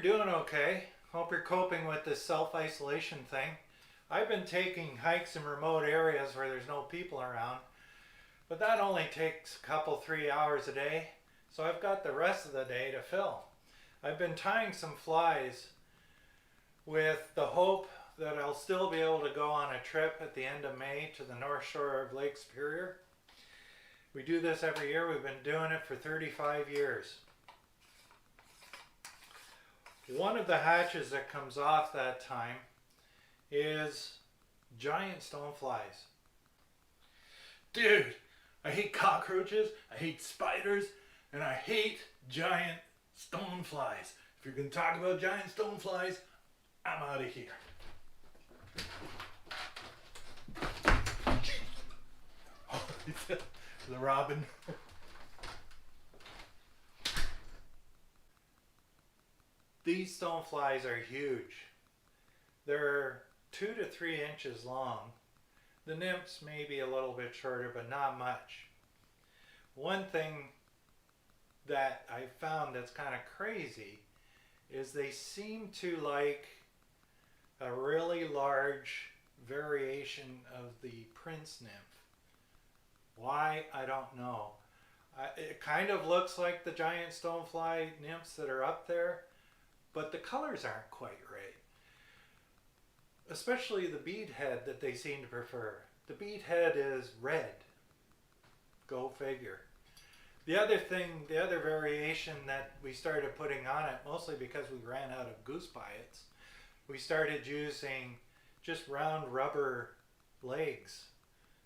you're doing okay. Hope you're coping with this self-isolation thing. I've been taking hikes in remote areas where there's no people around, but that only takes a couple, 3 hours a day, so I've got the rest of the day to fill. I've been tying some flies with the hope that I'll still be able to go on a trip at the end of May to the North Shore of Lake Superior. We do this every year. We've been doing it for 35 years. One of the hatches that comes off that time is giant stoneflies. Dude, I hate cockroaches, I hate spiders, and I hate giant stoneflies. If you're going to talk about giant stoneflies, I'm out of here. Oh, the robin. These stoneflies are huge. They're 2 to 3 inches long. The nymphs may be a little bit shorter, but not much. One thing that I found that's kind of crazy is they seem to like a really large variation of the prince nymph. Why, I don't know. It kind of looks like the giant stonefly nymphs that are up there, but the colors aren't quite right. Especially the bead head that they seem to prefer. The bead head is red. Go figure. The other variation that we started putting on it, mostly because we ran out of goose biots, we started using just round rubber legs.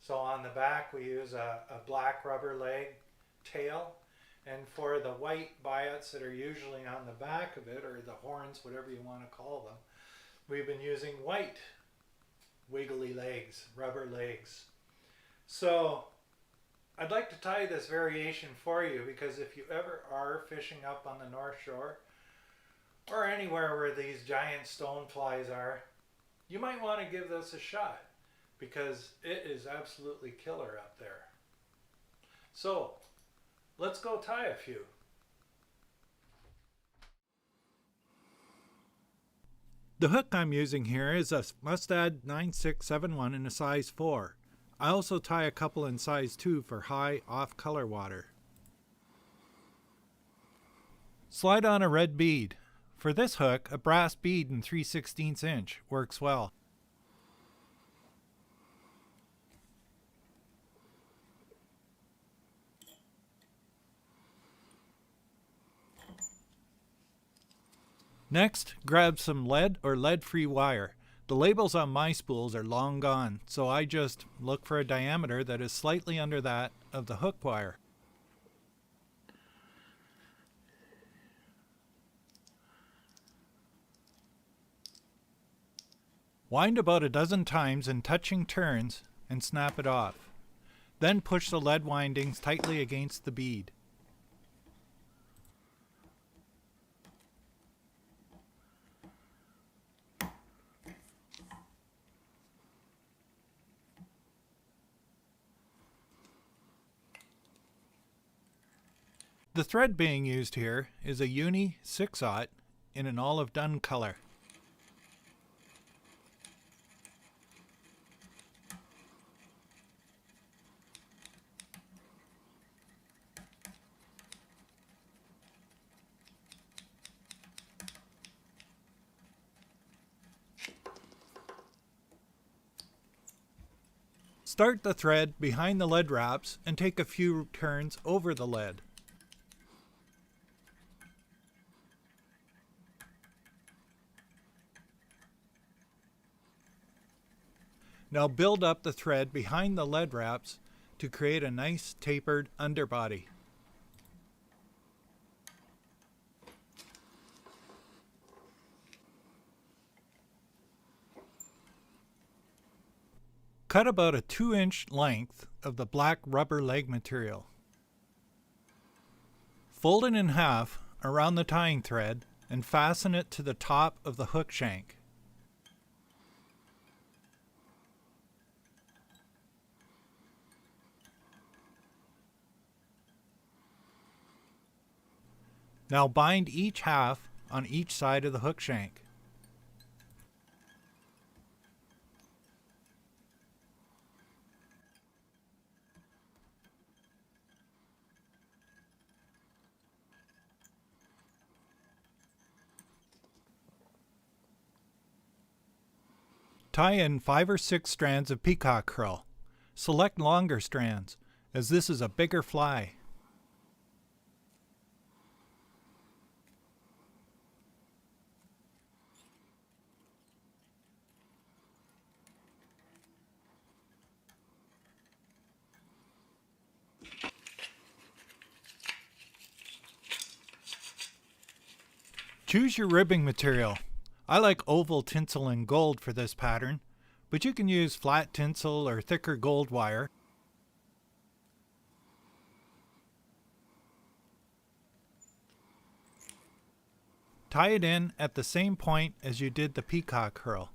So on the back we use a black rubber leg tail, and for the white biots that are usually on the back of it, or the horns, whatever you want to call them, we've been using white wiggly legs, rubber legs. So I'd like to tie this variation for you, because if you ever are fishing up on the North Shore or anywhere where these giant stoneflies are, you might want to give this a shot, because it is absolutely killer up there. So let's go tie a few. The hook I'm using here is a Mustad 9671 in a size 4. I also tie a couple in size 2 for high off-color water. Slide on a red bead. For this hook, a brass bead in 3/16 inch works well. Next, grab some lead or lead-free wire. The labels on my spools are long gone, so I just look for a diameter that is slightly under that of the hook wire. Wind about a dozen times in touching turns and snap it off. Then push the lead windings tightly against the bead. The thread being used here is a uni 6/0 in an olive dun color. Start the thread behind the lead wraps and take a few turns over the lead. Now build up the thread behind the lead wraps to create a nice tapered underbody. Cut about a 2-inch length of the black rubber leg material. Fold it in half around the tying thread and fasten it to the top of the hook shank. Now bind each half on each side of the hook shank. Tie in 5 or 6 strands of peacock curl. Select longer strands, as this is a bigger fly. Choose your ribbing material. I like oval tinsel and gold for this pattern, but you can use flat tinsel or thicker gold wire. Tie it in at the same point as you did the peacock curl.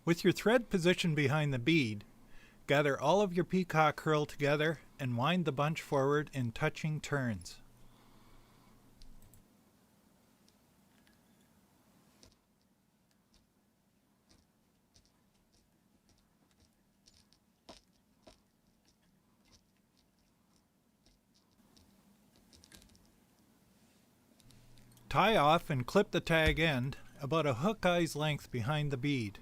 With your thread positioned behind the bead, gather all of your peacock curl together and wind the bunch forward in touching turns. Tie off and clip the tag end about a hook eye's length behind the bead.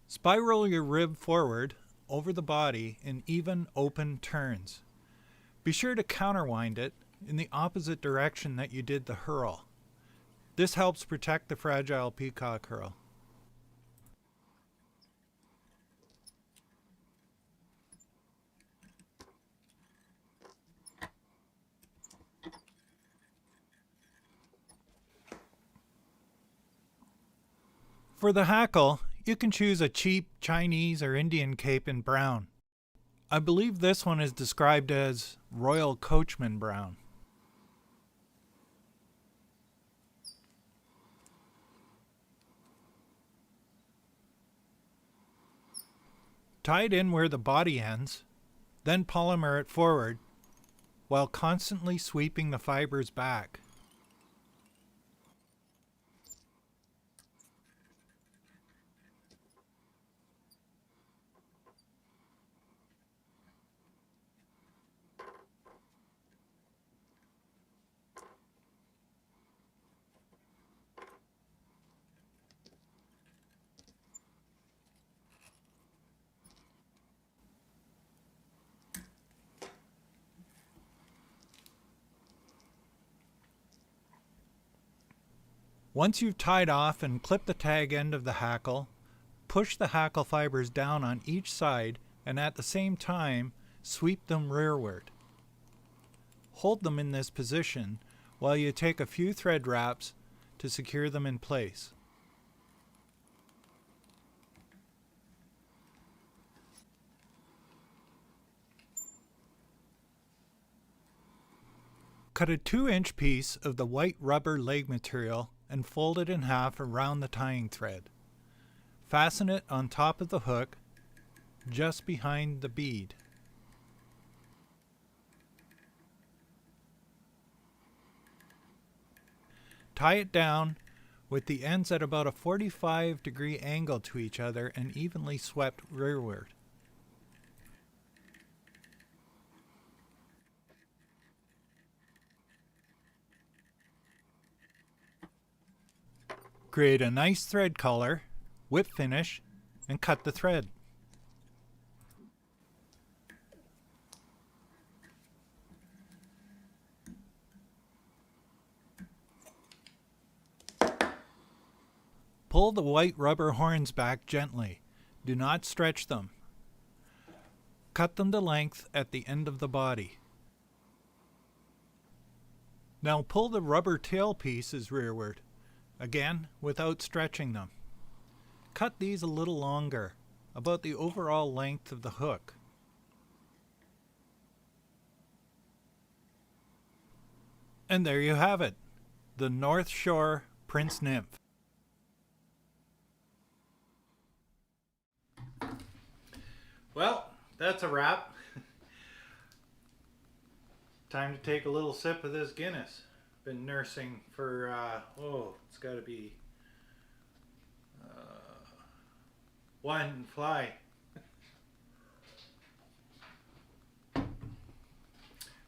Spiral your rib forward over the body in even, open turns. Be sure to counterwind it in the opposite direction that you did the hurl. This helps protect the fragile peacock curl. For the hackle, you can choose a cheap Chinese or Indian cape in brown. I believe this one is described as Royal Coachman brown. Tie it in where the body ends, then polymer it forward while constantly sweeping the fibers back. Once you've tied off and clipped the tag end of the hackle, push the hackle fibers down on each side and at the same time sweep them rearward. Hold them in this position while you take a few thread wraps to secure them in place. Cut a 2-inch piece of the white rubber leg material and fold it in half around the tying thread. Fasten it on top of the hook, just behind the bead. Tie it down with the ends at about a 45-degree angle to each other and evenly swept rearward. Create a nice thread color, whip finish, and cut the thread. Pull the white rubber horns back gently, Do not stretch them. Cut them to length at the end of the body. Now pull the rubber tail pieces rearward, again without stretching them. Cut these a little longer, about the overall length of the hook. And there you have it, the North Shore Prince Nymph. Well, that's a wrap. Time to take a little sip of this Guinness. Been nursing for, it's got to be one fly.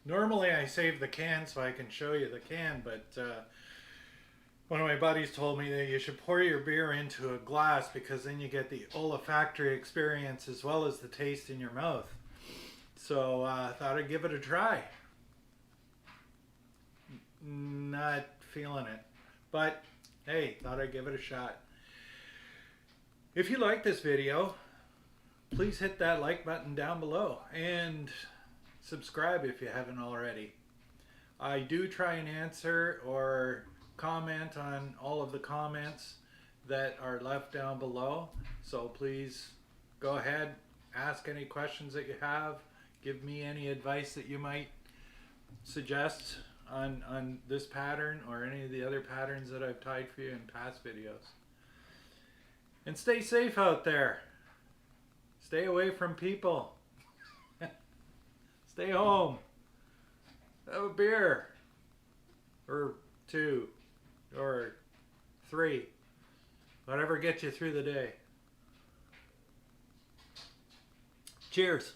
Normally I save the can so I can show you the can, but one of my buddies told me that you should pour your beer into a glass because then you get the olfactory experience as well as the taste in your mouth. So I thought I'd give it a try. Not feeling it, but hey, thought I'd give it a shot. If you like this video, please hit that like button down below and subscribe if you haven't already. I do try and answer or comment on all of the comments that are left down below, so please go ahead, ask any questions that you have, give me any advice that you might suggest on this pattern or any of the other patterns that I've tied for you in past videos. And stay safe out there. Stay away from people. Stay home. Have a beer. Or 2. Or 3. Whatever gets you through the day. Cheers.